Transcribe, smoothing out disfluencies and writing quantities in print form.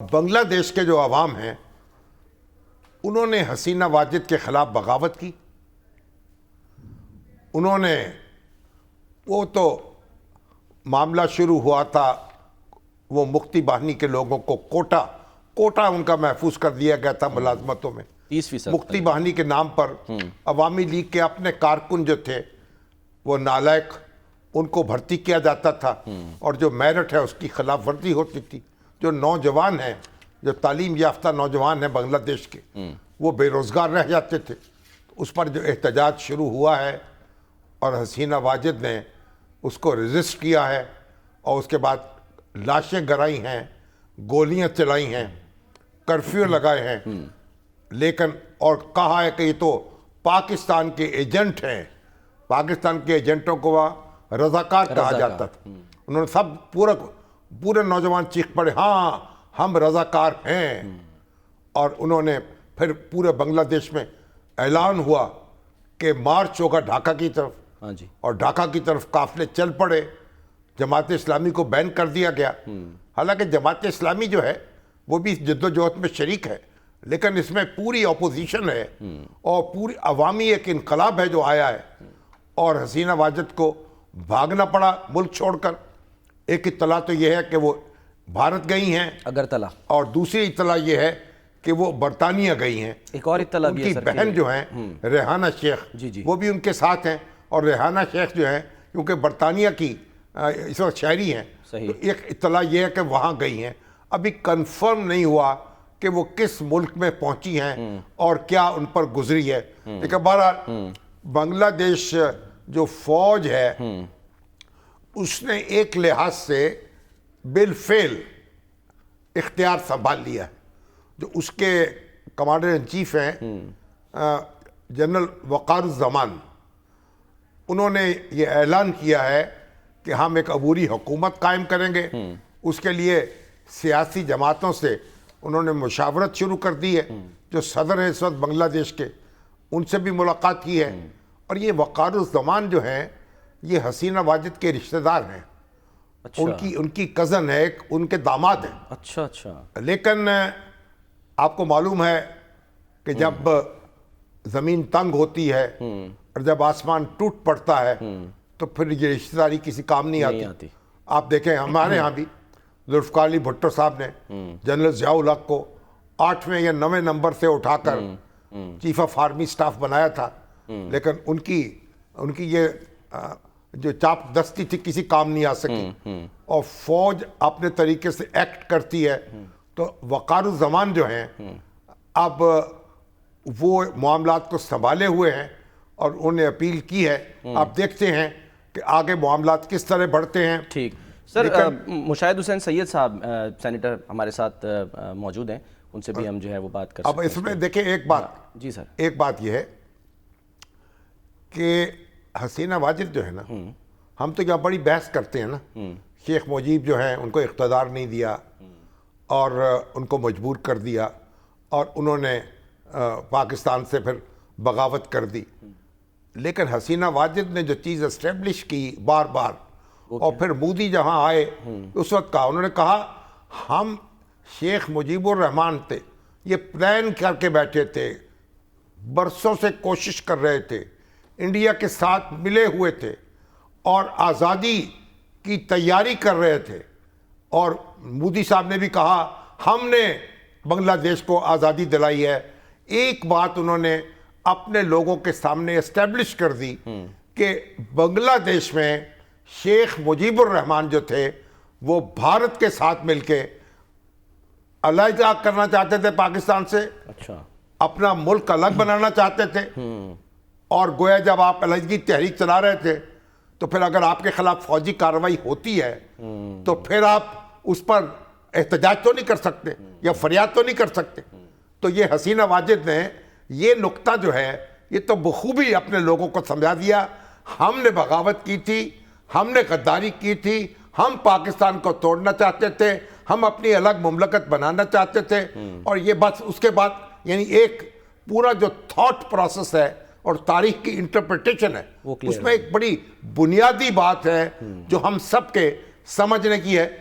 بنگلہ دیش کے جو عوام ہیں انہوں نے حسینہ واجد کے خلاف بغاوت کی. انہوں نے وہ تو معاملہ شروع ہوا تھا، وہ مکتی باہنی کے لوگوں کو کوٹا ان کا محفوظ کر دیا گیا تھا ملازمتوں میں. 30% مکتی باہنی کے نام پر عوامی لیگ کے اپنے کارکن جو تھے وہ نالائق، ان کو بھرتی کیا جاتا تھا اور جو میرٹ ہے اس کی خلاف ورزی ہوتی تھی. جو نوجوان ہیں، جو تعلیم یافتہ نوجوان ہیں بنگلہ دیش کے، وہ بے روزگار رہ جاتے تھے. اس پر جو احتجاج شروع ہوا ہے اور حسینہ واجد نے اس کو ریزسٹ کیا ہے اور اس کے بعد لاشیں گرائی ہیں، گولیاں چلائی ہیں، کرفیو لگائے ہیں، لیکن اور کہا ہے کہ یہ تو پاکستان کے ایجنٹ ہیں. پاکستان کے ایجنٹوں کو وہاں رضاکار کہا جاتا تھا. انہوں نے سب پورے نوجوان چیخ پڑے، ہاں ہم رضاکار ہیں. اور انہوں نے پھر پورے بنگلہ دیش میں اعلان ہوا کہ مارچ ہوگا ڈھاکہ کی طرف. ہاں جی. اور ڈھاکہ کی طرف قافلے چل پڑے. جماعت اسلامی کو بین کر دیا گیا. حالانکہ جماعت اسلامی جو ہے وہ بھی جدوجہد میں شریک ہے، لیکن اس میں پوری اپوزیشن ہے اور پوری عوامی ایک انقلاب ہے جو آیا ہے. اور حسینہ واجد کو بھاگنا پڑا ملک چھوڑ کر. ایک اطلاع تو یہ ہے کہ وہ بھارت گئی ہیں اگرتلہ، اور دوسری اطلاع یہ ہے کہ وہ برطانیہ گئی ہیں. ایک اور اطلاع ان بھی کی ہے سر بہن جو ہیں ریحانہ شیخ، جی. وہ بھی ان کے ساتھ ہیں. اور ریحانہ شیخ جو ہیں کیونکہ برطانیہ کی اس وقت شہری ہیں، صحیح. تو ایک اطلاع یہ ہے کہ وہاں گئی ہیں. ابھی کنفرم نہیں ہوا کہ وہ کس ملک میں پہنچی ہیں اور کیا ان پر گزری ہے. لیکن بہرحال بنگلہ دیش جو فوج ہے اس نے ایک لحاظ سے بالفعل اختیار سنبھال لیا ہے. جو اس کے کمانڈر ان چیف ہیں جنرل وقار الزمان، انہوں نے یہ اعلان کیا ہے کہ ہم ایک عبوری حکومت قائم کریں گے. اس کے لیے سیاسی جماعتوں سے انہوں نے مشاورت شروع کر دی ہے. جو صدر ہیں اس وقت بنگلہ دیش کے، ان سے بھی ملاقات کی ہے. اور یہ وقار الزمان جو ہیں یہ حسینہ واجد کے رشتہ دار ہیں. ان کی کزن ہے، ان کے داماد ہیں. اچھا. لیکن آپ کو معلوم ہے کہ جب زمین تنگ ہوتی ہے اور جب آسمان ٹوٹ پڑتا ہے تو پھر یہ رشتہ داری کسی کام نہیں آتی. آپ دیکھیں ہمارے ہاں بھی ذوالفقار علی بھٹو صاحب نے جنرل ضیاء الحق کو 8ویں یا 9ویں نمبر سے اٹھا کر چیف آف آرمی سٹاف بنایا تھا. لیکن ان کی یہ جو چاپ دستی تھی کسی کام نہیں آ سکی. اور فوج اپنے طریقے سے ایکٹ کرتی ہے. تو وقار الزمان جو ہیں اب وہ معاملات کو سنبھالے ہوئے ہیں اور انہوں نے اپیل کی ہے. آپ دیکھتے ہیں کہ آگے معاملات کس طرح بڑھتے ہیں. ٹھیک سر، مشاہد حسین سید صاحب سینیٹر ہمارے ساتھ موجود ہیں، ان سے بھی ہم جو ہے وہ بات کر سکتے ہیں. اب اس میں دیکھیں ایک بات، جی سر، ایک بات یہ ہے کہ حسینہ واجد جو ہے نا، ہم تو یہاں بڑی بحث کرتے ہیں نا. شیخ مجیب جو ہیں ان کو اقتدار نہیں دیا اور ان کو مجبور کر دیا اور انہوں نے پاکستان سے پھر بغاوت کر دی. لیکن حسینہ واجد نے جو چیز اسٹیبلش کی بار بار، اور پھر مودی جہاں آئے اس وقت کہا، انہوں نے کہا ہم شیخ مجیب الرحمان تھے، یہ پلان کر کے بیٹھے تھے، برسوں سے کوشش کر رہے تھے، انڈیا کے ساتھ ملے ہوئے تھے اور آزادی کی تیاری کر رہے تھے. اور مودی صاحب نے بھی کہا ہم نے بنگلہ دیش کو آزادی دلائی ہے. ایک بات انہوں نے اپنے لوگوں کے سامنے اسٹیبلش کر دی کہ بنگلہ دیش میں شیخ مجیب الرحمان جو تھے وہ بھارت کے ساتھ مل کے علیحدہ کرنا چاہتے تھے پاکستان سے. اچھا. اپنا ملک الگ بنانا چاہتے تھے. اور گویا جب آپ علیحدگی تحریک چلا رہے تھے تو پھر اگر آپ کے خلاف فوجی کارروائی ہوتی ہے تو پھر آپ اس پر احتجاج تو نہیں کر سکتے یا فریاد تو نہیں کر سکتے. تو یہ حسینہ واجد نے یہ نقطہ جو ہے یہ تو بخوبی اپنے لوگوں کو سمجھا دیا. ہم نے بغاوت کی تھی، ہم نے غداری کی تھی، ہم پاکستان کو توڑنا چاہتے تھے، ہم اپنی الگ مملکت بنانا چاہتے تھے. اور یہ بس اس کے بعد یعنی ایک پورا جو تھاٹ پروسیس ہے اور تاریخ کی انٹرپریٹیشن ہے اس میں ایک بڑی بنیادی بات ہے جو ہم سب کے سمجھنے کی ہے